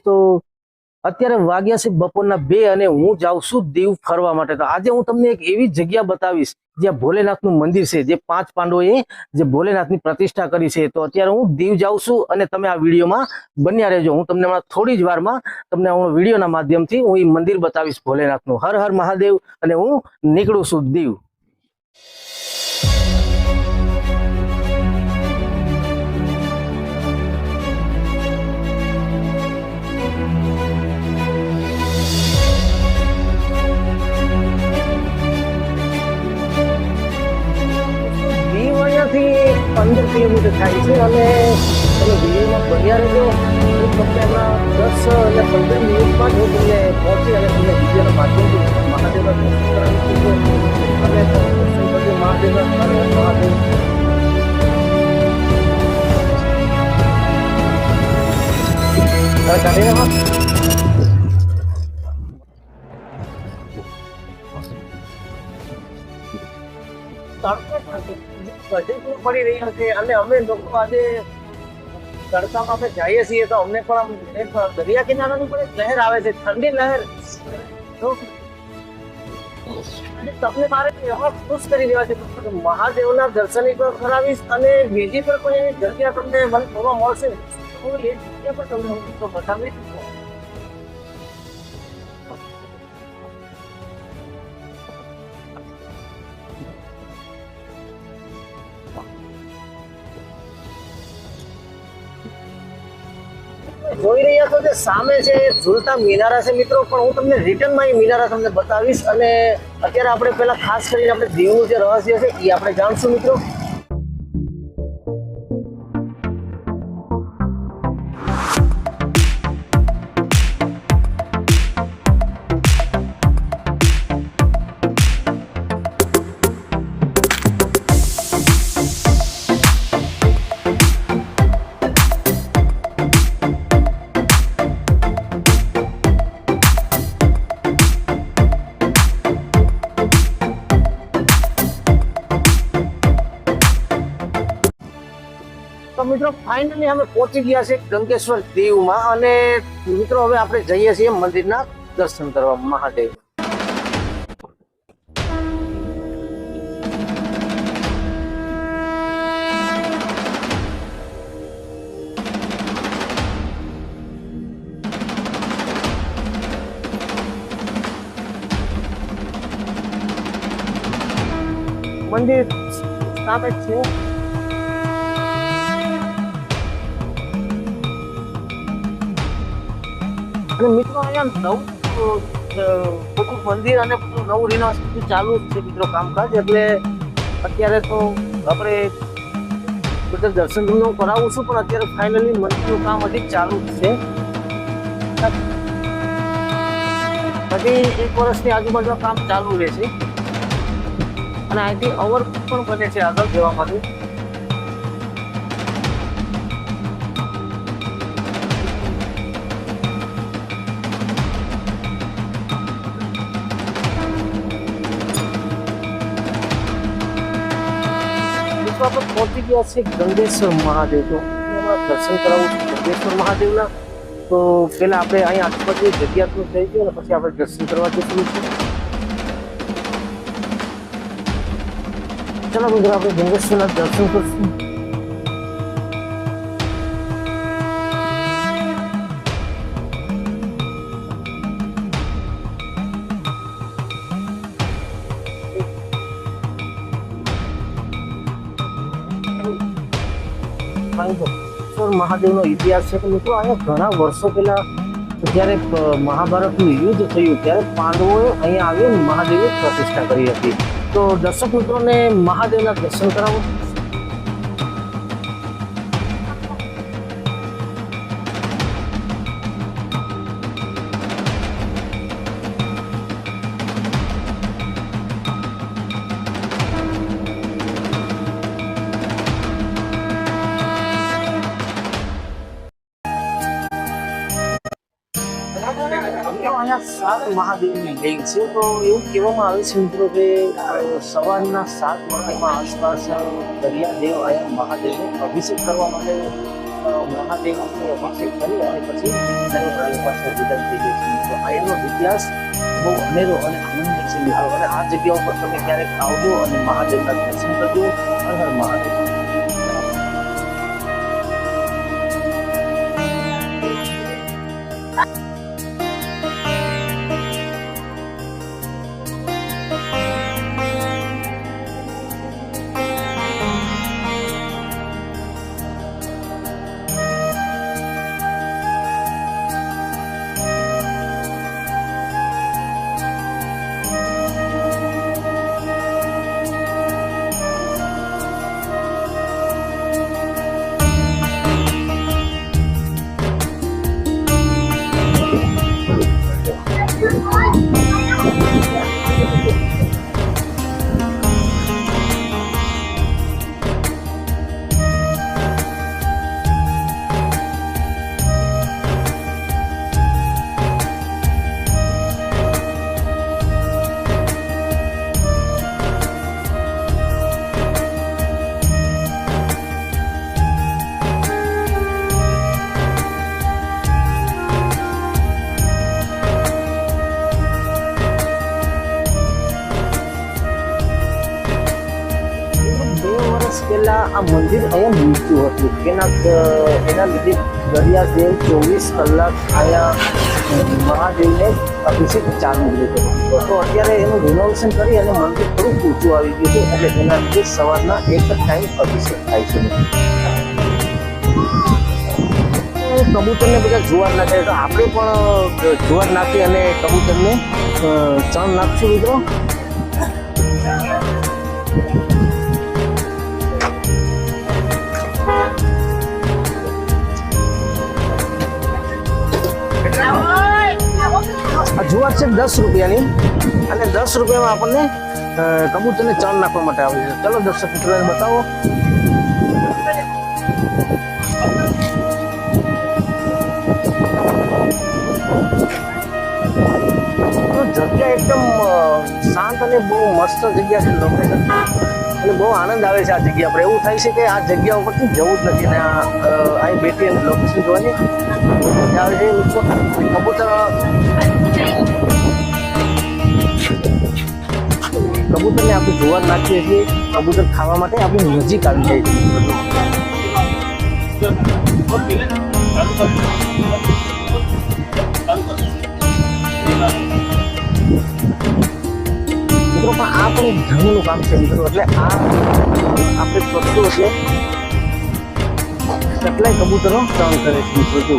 તો અત્યારે વાગ્યા છે બપોરના 2 અને હું જાઉં છું દીવ ફરવા માટે। તો આજે હું તમને એક એવી જગ્યા બતાવીશ જ્યાં ભોલેનાથનું મંદિર છે, જે 5 પાંડવોએ જે ભોલેનાથની પ્રતિષ્ઠા કરી છે। તો અત્યારે હું દીવ જાઉં છું અને તમે આ વિડીયોમાં બન્યા રહેજો। હું તમને થોડી જ વારમાં તમને હું વિડીયોના માધ્યમથી હું એ મંદિર બતાવીશ ભોલેનાથનું। હર હર મહાદેવ। અને હું નીકળું છું દીવ। દીવ અહીંયાથી 15 કિલોમીટર થાય છે અને તમે વિડીયોમાં બન્યા રહેજો। હું તમને હમણાં 10 અને 15 મિનિટમાં જ હું તમને પહોંચી અને તમને વિડીયોના માધ્યમથી મહાદેવના દર્શન કરાવી છું અને દર્શન કરજો મહાદેવના। હર હર મહાદેવ। તડકો પડી રહ્યો છે અને અમે લોકો આજે તડકામાં આપણે જઈએ છીએ તો અમને પણ એક દરિયા કિનારાની પણ એક લહેર આવે છે, ઠંડી લહેર। તો તમને મારે એવા ખુશ કરી દેવા છે કે મહાદેવના દર્શન પણ કરાવીશ અને બીજી પણ કોઈ એવી જગ્યા તમને મને જોવા મળશે તો એ જગ્યા પણ તમને હું બતાવીશ। જોઈ રહ્યા છો જે સામે છે ઝૂલતા મિનારા છે મિત્રો, પણ હું તમને રિટર્નમાં એ મિનારા તમને બતાવીશ અને અત્યારે આપણે પહેલા ખાસ કરીને આપણે દીવનું જે રહસ્ય છે એ આપણે જાણશું મિત્રો। તો મિત્રો ફાઇનલી અમે પહોંચી ગયા છે ગંગેશ્વર દીવમાં અને મિત્રો હવે આપણે જઈએ છીએ મંદિરના દર્શન કરવા મહાદેવ। મંદિર સામે જ છે। મિત્રો અહીંયા નવું મંદિર અને નવું રિનોવેશન ચાલુ જ છે મિત્રો કામકાજ, એટલે અત્યારે તો આપણે બધા દર્શન હું કરાવું છું પણ અત્યારે ફાઇનલી મંદિરનું કામ હજી ચાલુ જ છે। હજી 1 વર્ષની આજુબાજુ કામ ચાલુ રહેશે અને અહીંથી ઓવર પણ બને છે આગળ જવા માટે। આપણે પહોંચી ગયા છે ગંગેશ્વર મહાદેવ। તો દર્શન કરાવું છું ગંગેશ્વર મહાદેવના। તો પહેલા આપણે અહીંયા આજુબાજુ જગ્યા તો થઈ ગઈ અને પછી આપણે દર્શન કરવા જઈશું। ચાલો મિત્રો આપણે ગંગેશ્વરના દર્શન કરશું। મહાદેવનો ઇતિહાસ છે કે મિત્રો અહીંયા ઘણા વર્ષો પહેલા જ્યારે મહાભારતનું યુદ્ધ થયું ત્યારે પાંડવોએ અહીંયા આવી મહાદેવની પ્રતિષ્ઠા કરી હતી। તો દર્શક મિત્રોને મહાદેવના દર્શન કરાવો। અહીંયા 7 મહાદેવની લિંગ છે। તો એવું કહેવામાં આવે છે મિત્રો કે સવારના 7 વાગ્યામાં આસપાસ દરિયાદેવ અહીંયા મહાદેવનો અભિષેક કરવા માટે મહાદેવની અભિષેક કરી અને પછી નરેન્દ્ર પાસે વિદાય થઈ ગઈ છે મિત્રો. આ એનો ઇતિહાસ બહુ અનેરો અને આનંદમય છે મિત્રો. અને આ જગ્યા ઉપર તમે ક્યારેક આવજો અને મહાદેવના દર્શન કરજો. હર હર મહાદેવ. પહેલા આ મંદિર અહીંયા મૂક્યું હતું. એના લીધે દરિયાદેવ 24 કલાક અહીંયા મહાદેવને અભિષેક ચાલુ લીધો. તો અત્યારે એનું રિનોવેશન કરી અને મંદિર થોડુંક ઊંચું આવી ગયું છે એટલે એના લીધે સવારના એક જ ટાઈમ અભિષેક થાય છે. કબૂતરને બધા જુવાર નાખે તો આપણે પણ જુવાર નાખી અને કબૂતરને ચણ નાખશું મિત્રો. આ જુવાર છે 10 રૂપિયાની અને 10 રૂપિયામાં આપણને કબૂતરને ચણ નાખવા માટે આવે છે. ચલો દર્શક મિત્રોને બતાવો. જગ્યા એકદમ શાંત અને બહુ મસ્ત જગ્યા છે. લોકેશન અને બહુ આનંદ આવે છે આ જગ્યા પર. એવું થાય છે કે આ જગ્યા ઉપરથી જવું જ નથી. અને અહીં બેઠી અને લોકેશન જોવાની મજા આવે છે. કબૂતરને આપણે જુવાર નાખીએ છીએ. કબૂતર ખાવા માટે આપણી નજીક આવી જાય છે. મિત્રો પણ આ પણ એક ધર્મનું કામ છે મિત્રો. એટલે આ આપણે પક્ષીઓ છે કેટલાય કબૂતરો ચણ કરે છે મિત્રો. જો